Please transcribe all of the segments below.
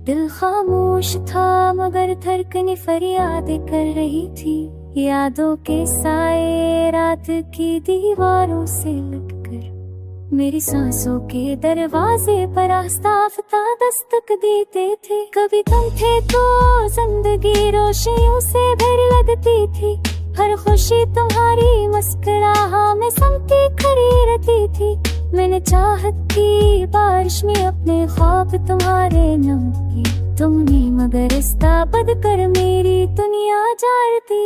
दिल खामोश था मगर धड़कनें फरियादें कर रही थी। यादों के साए रात की दीवारों से लगकर मेरी सांसों के दरवाजे पर आस्ताफता दस्तक देते थे। कभी तुम थे तो जिंदगी रोशनियों से भर लगती थी। हर खुशी तुम्हारी मुस्कुराहट में समती खड़ी रहती थी। मैंने चाहत की बारिश में अपने ख्वाब तुम्हारे नाम की। तुमने मगर रिश्ता बदल कर मेरी दुनिया जाती।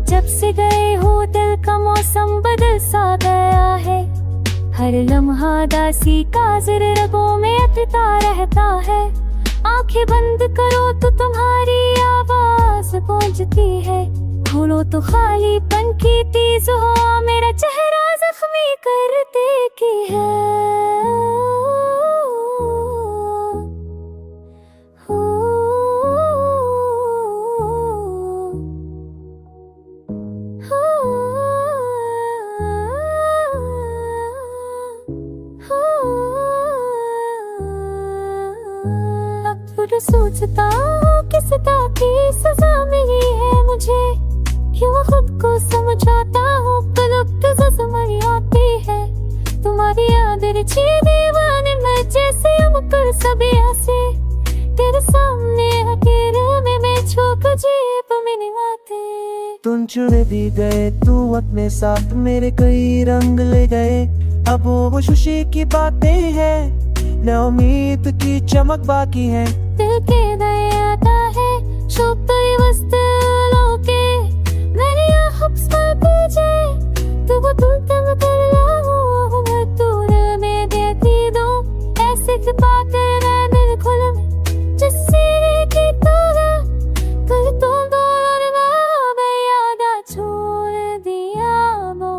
जब से गए हो दिल का मौसम बदल सा गया है। हर लम्हा दासी का ज़र रगों में अटता रहता है। आंखें बंद करो तो तुम्हारी आवाज पहुंचती है। खोलो तो खालीपन की तेज हो मेरा चेहरा जख्मी कर देती है। सोचता हूँ किस की सजा मिली है मुझे। क्यों खुद को समझाता हूँ पलक जज़्बानी आती है। तुम्हारी यादें छीने दीवाने मैं जैसे कर सभी ऐसे तेरे सामने अकेले में मैं छुप जीप में निभाते। तुम चुन भी गए तू अपने साथ मेरे कई रंग ले गए। अब वो खुशी की बातें हैं न उम्मीद की चमक बाकी है। दिल के दए आता है शुभ वस्तुओं के मेरी आँखों पर तुझे तू वो तुम कर लाऊं मैं दूर में देती दो ऐसे की बातें मैं दिल खुल जिससे की तरह कल तुम दोनों मैं याद छोड़ दिया वो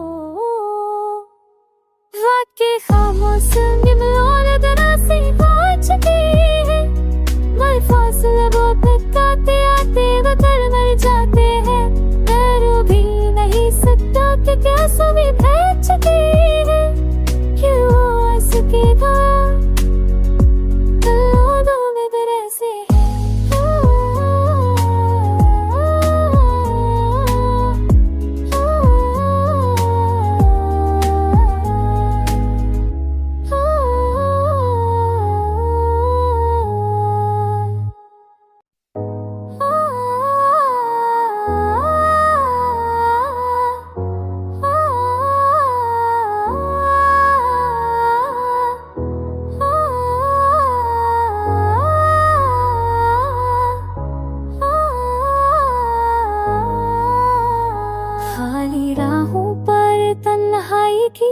वाकई खामोश निमलोल दरा से पहुंच गई है। फासले बहुत आते आते बदल मर जाते हैं। डर भी नहीं सकता कि क्या सभी बह चुकी है। क्यों ऐसे था दो में तरह से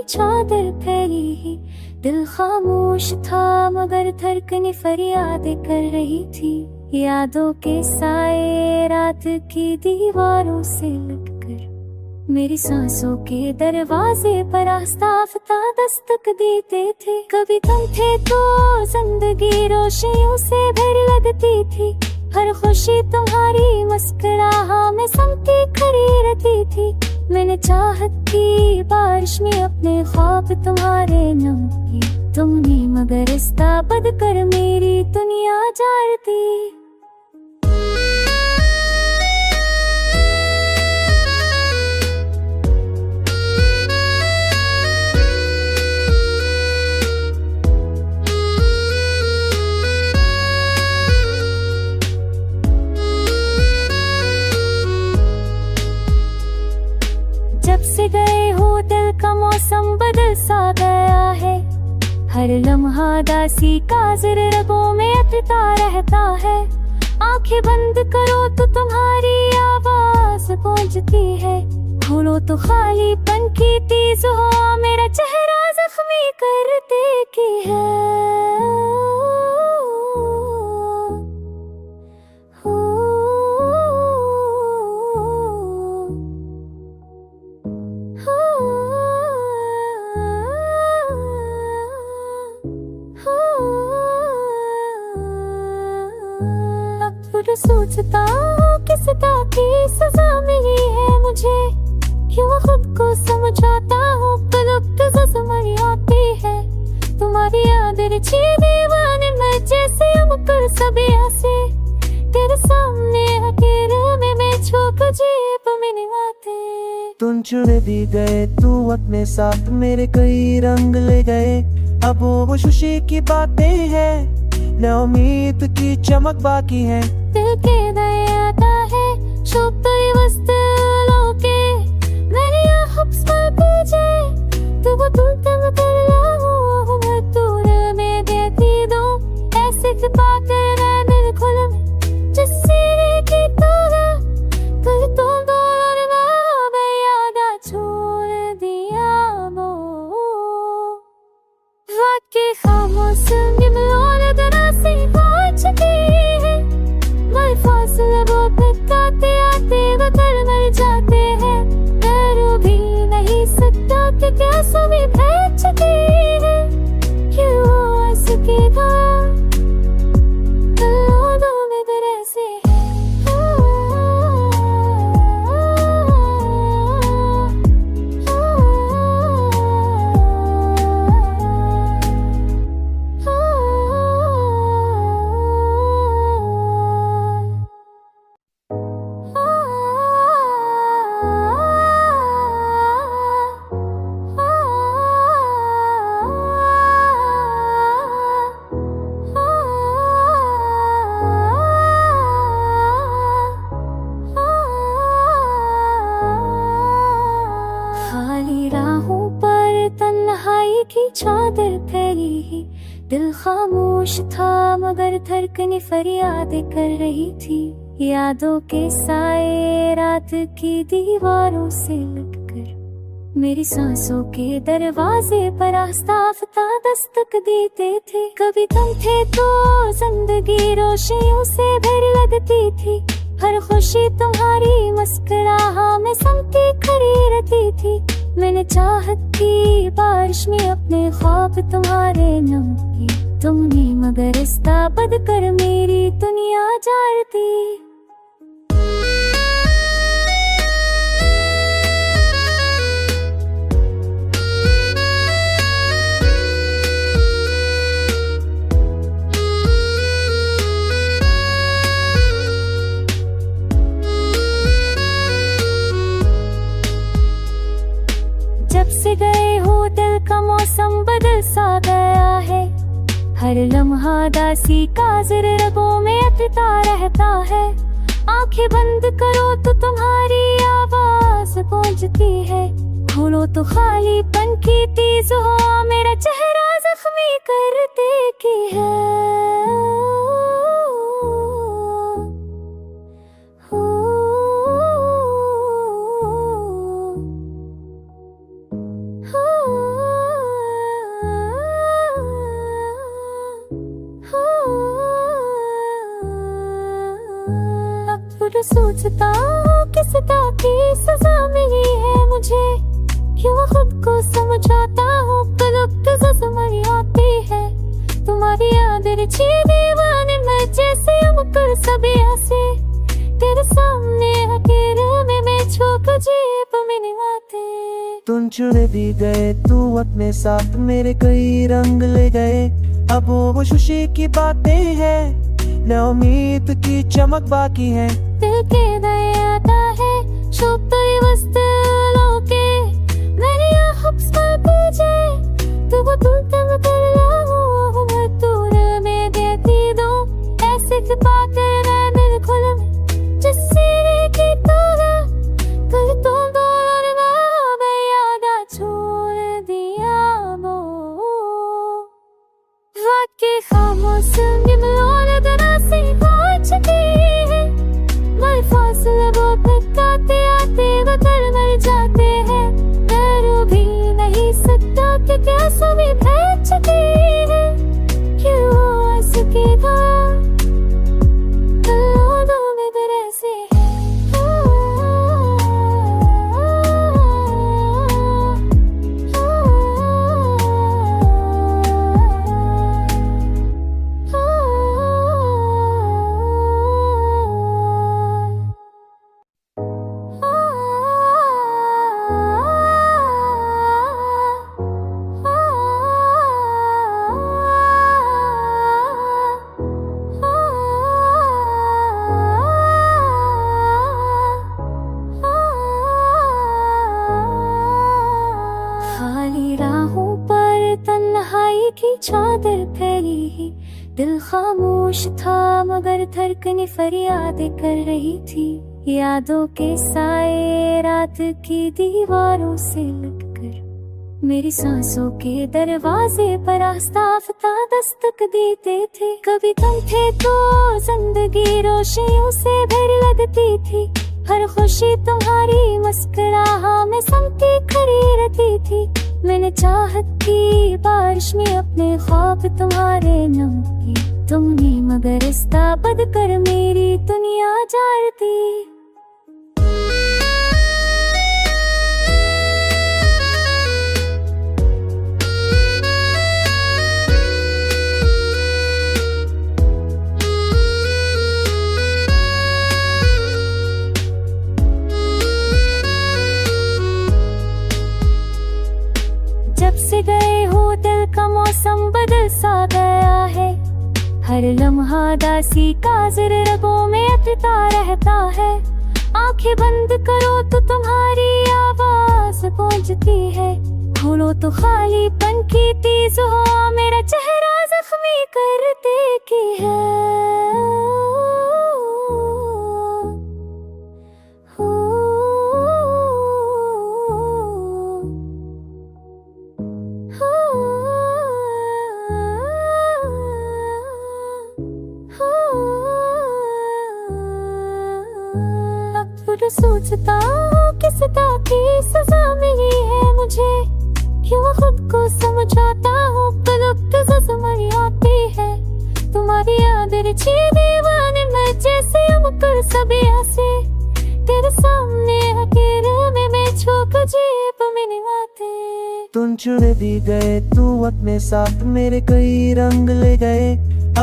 चादर फैली। दिल खामोश था मगर धड़कनें फरियादें कर रही थी। यादों के साए रात की दीवारों से लगकर मेरी सांसों के दरवाजे पर आस्ताफता दस्तक देते थे। कभी तुम थे तो जिंदगी रोशनियों से भर लगती थी। हर खुशी तुम्हारी मुस्कुराहट में समती खड़ी रहती थी। मैंने चाहत की बारिश में अपने ख्वाब तुम्हारे नाम की। तुमने मगर रिश्ता बदल कर मेरी दुनिया जाती। जब से गए हो दिल का मौसम बदल सा गया है। हर लम्हा दासी का ज़र रगों में अटता रहता है। आंखें बंद करो तो तुम्हारी आवाज पहुंचती है। खोलो तो खालीपन की तेज हो मेरा चेहरा जख्मी कर देती है। फिर सोचता हूँ किस तरह की सजा मिली है मुझे, क्यों खुद को समझाता हूँ पलक समझ आती है तुम्हारी याद रची दीवाने मैं जैसे हम कर सभी ऐसे तेरे सामने अकेले में मैं छोक जेब में निभाते। तुम चुन भी गए तू अपने साथ मेरे कई रंग ले गए, अब वो खुशी की बातें हैं न उम्मीद की चमक बाकी है। दिल के दयाता है शोभते वस्त्र लोके मेरी आँखों तुझे तू तुम कर लाऊं मैं दूर में देती दूं ऐसे बातें दिल खुल जिससे की तरह कल तो दौर में याद छोड़ दिया वो वाकई खामोश निमलों तरह से हो चुकी है मैं फासले वो आते आते बदल मर जाते हैं डर भी नहीं सकता कि क्या सभी बह चुकी है क्यों ऐसे था की चादर फैली दिल खामोश था मगर धड़कनें फरियादें कर रही थी यादों के साए रात की दीवारों से लगकर मेरी सांसों के दरवाजे पर आस्ताफता दस्तक देते थे। कभी तुम थे तो जिंदगी रोशनियों से भर लगती थी हर खुशी तुम्हारी मुस्कुराहट में समती खड़ी रहती थी। मैंने चाहत की बारिश में अपने ख्वाब तुम्हारे नाम किए तुमने मगर रिश्ता बद कर मेरी दुनिया जाती। जब से गए हो दिल का मौसम बदल सा गया है हर लम्हा दासी का ज़र रगों में अटता रहता है। आंखें बंद करो तो तुम्हारी आवाज पहुंचती है खोलो तो खालीपन की तेज हो मेरा चेहरा जख्मी कर देती है। सोचता हूँ किस तरह की सजा मिली है मुझे, क्यों खुद को समझाता हूँ पलक समझ आती है तुम्हारी याद रची दीवाने मैं जैसे हम कर सभी ऐसे तेरे सामने अकेले में मैं छोक जेब में निभाते। तुम चुन भी गए तू अपने साथ मेरे कई रंग ले गए, अब वो खुशी की बातें हैं न उम्मीद की चमक बाकी है। दिल के दयाता है शोभते वस्त्र लोके मेरी आँखों तुझे तू तुम कर लाऊं मैं दूर में देती दूं ऐसे बातें दिल खुल जिससे की तरह कल तो दौर में याद छोड़ दिया वो वाकई खामोश निमलों तरह से हो चुकी है मैं फासले वो आते आते बदल मर जाते हैं डर भी नहीं सकता कि क्या सभी बह चुकी है क्यों ऐसे था खामोश था मगर धड़कनें फरियादें कर रही थी। यादों के साए रात की दीवारों से लगकर मेरी सांसों के दरवाजे पर आस्ताफता दस्तक देते थे। कभी तुम थे तो जिंदगी रोशनियों से भर लगती थी। हर खुशी तुम्हारी मुस्कुराहट में समती खड़ी रहती थी। मैंने चाहत की बारिश में अपने ख्वाब तुम्हारे नाम की। तुमने मगर रिश्ता बद कर मेरी दुनिया जार दी। जब से गए हो दिल का मौसम बदल सा गया है। हर लम्हा दासी का रगों में अटता रहता है। आंखें बंद करो तो तुम्हारी आवाज पहुंचती है। खोलो तो खालीपन की तेज हो मेरा चेहरा जख्मी कर देती है। अब सोचता हूँ किस तरह की सजा मिली है मुझे। क्यों खुद को समझाता हूँ पलक जख्मी आती है। तुम्हारी यादें छी दीवाने मैं जैसे कर सभी ऐसे तेरे सामने अकेले में मैं छोक जीप में निभाते। तुम चुन दी गए तू अपने साथ मेरे कई रंग ले गए।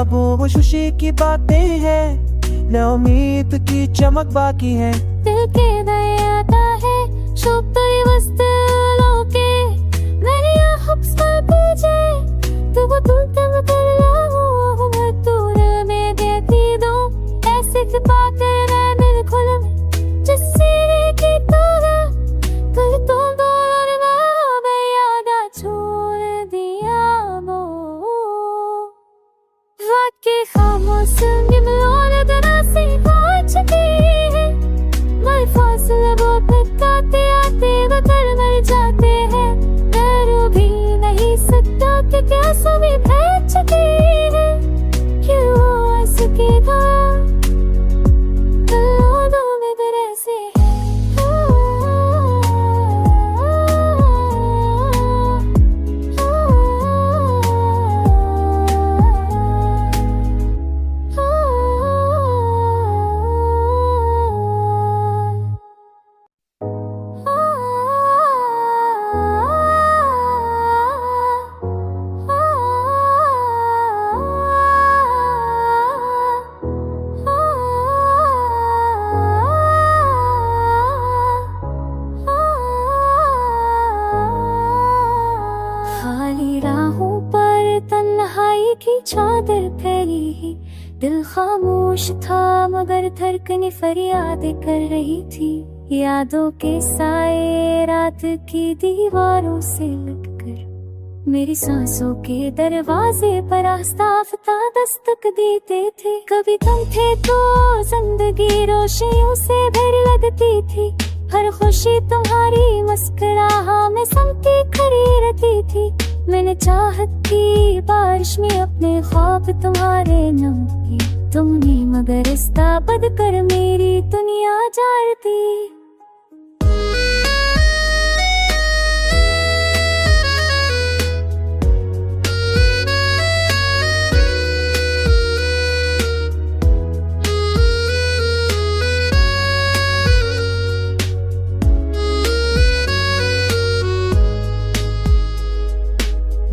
अब वो खुशी की बातें हैं न उम्मीद की चमक बाकी है। दिल के नए आता है शोक तो ये वस्तुओं के मेरी आँखों पर तुझे तू वो तुम कर लाऊं मैं तूने में देती दो ऐसे की बातें दिल खुल जिससे की तरह कल तुम दोनों ने याद छोड़ दिया वो वाकई खामोश निमलों तरह से हो चुकी है। मैं फासले वो आते आते बदल मर जाते हैं। डर भी नहीं सकता कि क्या समय फैल चुकी है। क्यों ऐसे की दो में तरह से खाली राहों पर तन्हाई की चादर फैली। दिल खामोश था मगर धड़कनें फरियादें कर रही थी। यादों के साए रात की दीवारों से लगकर मेरी सांसों के दरवाजे पर आस्ताफता दस्तक देते थे। कभी तुम थे तो जिंदगी रोशनियों से भर लगती थी। हर खुशी तुम्हारी मुस्कुराहट में समती खड़ी रहती थी। मैंने चाहत की बारिश में अपने ख्वाब तुम्हारे नाम की। तुमने मगर रिश्ता बद कर मेरी दुनिया जार दी।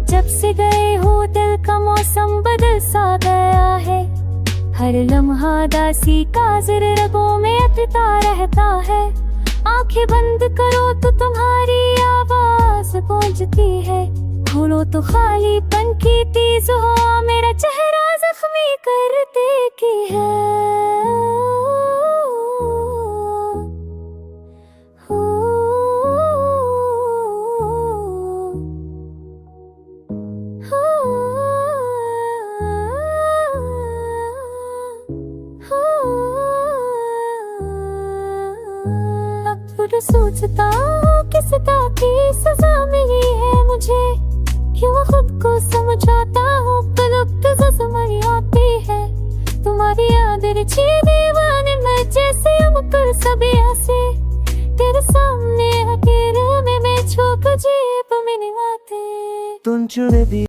जब से गए हो दिल का मौसम बदल सा गया है। हर लम्हा दासी का रगों में अटता रहता है। आंखें बंद करो तो तुम्हारी आवाज पहुंचती है। खोलो तो खालीपन की तेज हो मेरा चेहरा जख्मी कर देती है। क्यों सोचता हूँ किस की सजा मिली है मुझे, क्यों खुद को समझाता हूँ पलक जजमरी आती है। तुम्हारी याद रची दीवाने मैं जैसे हम कर सभी ऐसे, तेरे सामने अकेले में मैं छोक जीप में नहीं आते। तुम चुन दी